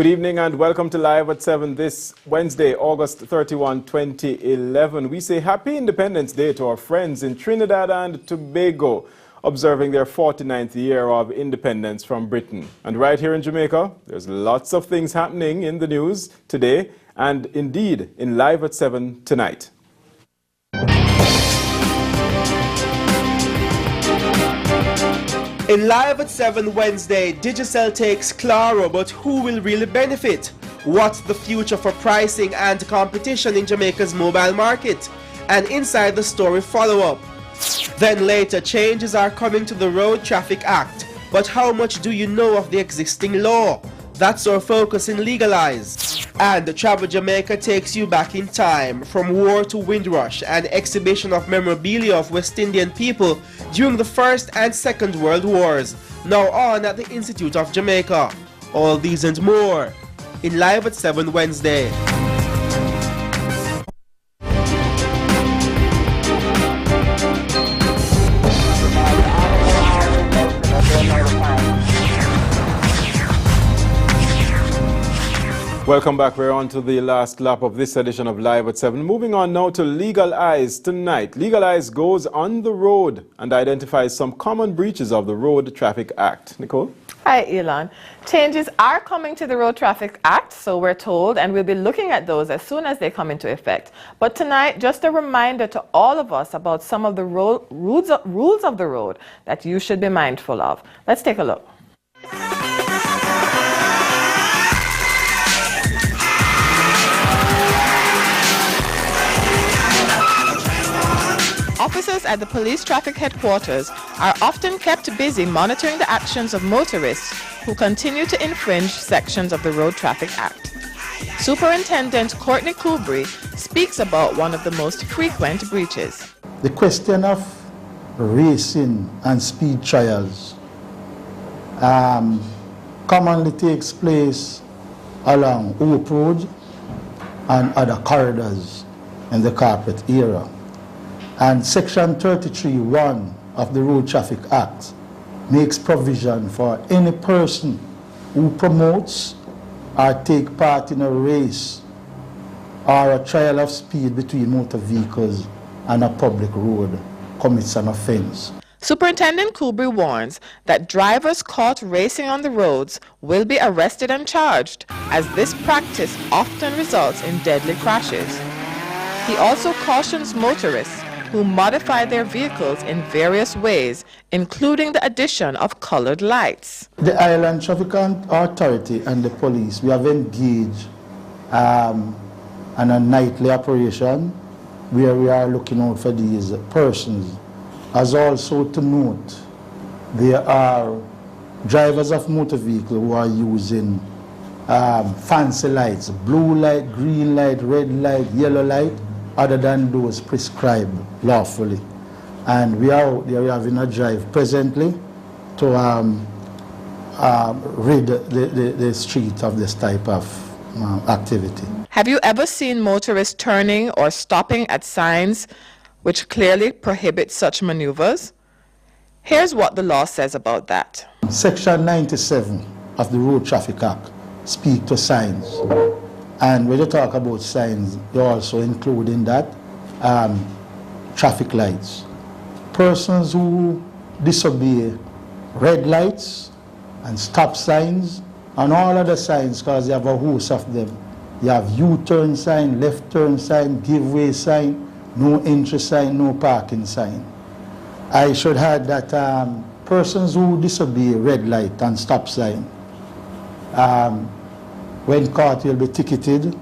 Good evening and welcome to Live at 7 this Wednesday, August 31, 2011. We say Happy Independence Day to our friends in Trinidad and Tobago, observing their 49th year of independence from Britain. And right here in Jamaica, there's lots of things happening in the news today and indeed in Live at 7 tonight. In Live at 7 Wednesday, Digicel takes Claro, but who will really benefit? What's the future for pricing and competition in Jamaica's mobile market? And inside the story follow-up. Then later, changes are coming to the Road Traffic Act. But how much do you know of the existing law? That's our focus in Legalize. And Travel Jamaica takes you back in time, from war to Windrush, an exhibition of memorabilia of West Indian people during the First and Second World Wars, now on at the Institute of Jamaica. All these and more in Live at 7 Wednesday. Welcome back. We're on to the last lap of this edition of Live at 7. Moving on now to Legalize tonight. Legalize goes on the road and identifies some common breaches of the Road Traffic Act. Nicole? Hi, Elon. Changes are coming to the Road Traffic Act, so we're told, and we'll be looking at those as soon as they come into effect. But tonight, just a reminder to all of us about some of the rules of the road that you should be mindful of. Let's take a look. Officers at the police traffic headquarters are often kept busy monitoring the actions of motorists who continue to infringe sections of the Road Traffic Act. Superintendent Courtney Kubri speaks about one of the most frequent breaches. The question of racing and speed trials commonly takes place along Hope Road and other corridors in the carpet area. And Section 33(1) of the Road Traffic Act makes provision for any person who promotes or take part in a race or a trial of speed between motor vehicles and a public road commits an offense. Superintendent Kubri warns that drivers caught racing on the roads will be arrested and charged, as this practice often results in deadly crashes. He also cautions motorists who modify their vehicles in various ways, including the addition of colored lights. The Island Traffic Authority and the police, we have engaged in a nightly operation where we are looking out for these persons. As also to note, there are drivers of motor vehicles who are using fancy lights, blue light, green light, red light, yellow light, other than those prescribed lawfully. And we are out there having a drive presently to rid the street of this type of activity. Have you ever seen motorists turning or stopping at signs which clearly prohibit such maneuvers? Here's what the law says about that. Section 97 of the Road Traffic Act speaks to signs. And when you talk about signs, you also include in that traffic lights. Persons who disobey red lights and stop signs and all other signs, because you have a host of them. You have U-turn sign, left turn sign, give way sign, no entry sign, no parking sign. I should add that persons who disobey red light and stop sign, when caught, you'll be ticketed.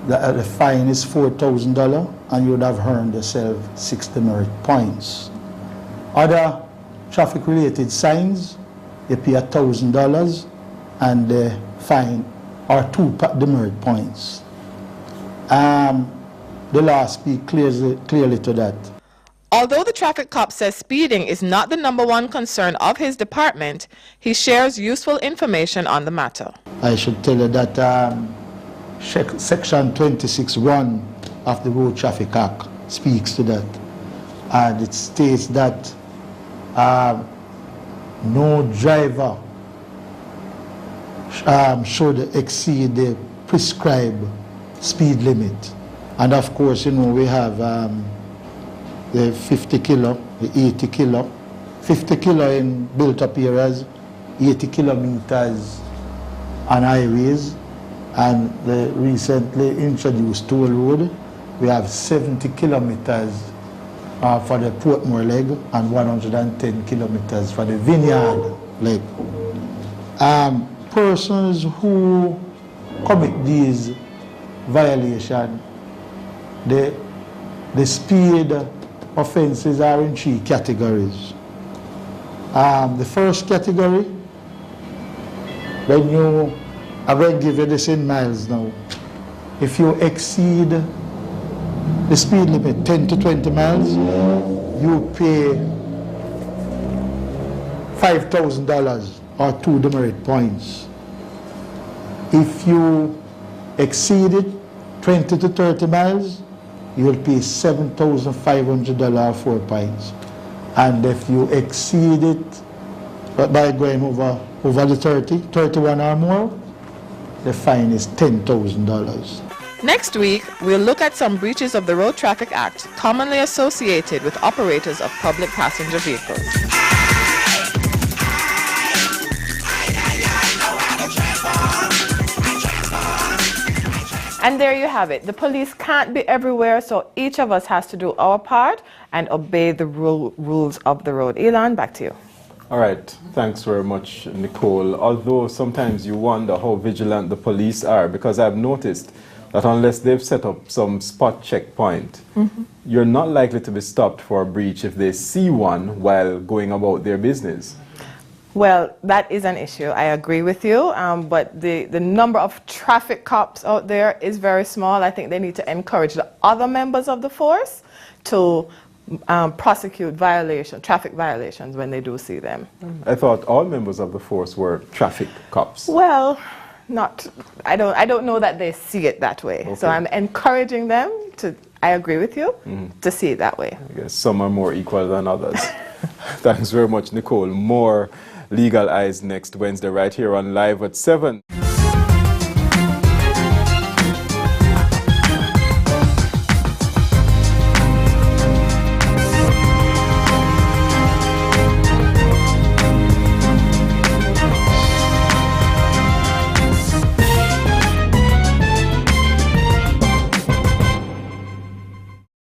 The fine is $4,000 and you would have earned yourself 60 merit points. Other traffic-related signs, you pay $1,000 and the fine or 2 demerit points. The law speaks clearly to that. Although the traffic cop says speeding is not the #1 concern of his department, he shares useful information on the matter. I should tell you that Section 26(1) of the Road Traffic Act speaks to that. And it states that no driver should exceed the prescribed speed limit. And of course, you know, we have the 50 kilo, the 80 kilo. 50 kilo in built-up areas, 80 kilometers on highways, and the recently introduced toll road, we have 70 kilometers for the Portmore leg and 110 kilometers for the Vineyard leg. Persons who commit these violations, the speed offenses are in 3 categories. The first category, I'm going to give you this in miles now. If you exceed the speed limit 10 to 20 miles, you pay $5,000 or 2 demerit points. If you exceed it 20 to 30 miles, you'll pay $7,500 or 4 points. And if you exceed it by going over the 31 or more, the fine is $10,000. Next week, we'll look at some breaches of the Road Traffic Act commonly associated with operators of public passenger vehicles. And there you have it. The police can't be everywhere, so each of us has to do our part and obey the rules of the road. Elon, back to you. All right. Thanks very much, Nicole. Although sometimes you wonder how vigilant the police are, because I've noticed that unless they've set up some spot checkpoint, you're not likely to be stopped for a breach if they see one while going about their business. Well, that is an issue. I agree with you, but the number of traffic cops out there is very small. I think they need to encourage the other members of the force to prosecute traffic violations when they do see them. I thought all members of the force were traffic cops. Well, I don't know that they see it that way. Okay. So I'm encouraging them to, I agree with you, to see it that way. I guess some are more equal than others. Thanks very much, Nicole. More Legal Eyes next Wednesday right here on Live at 7.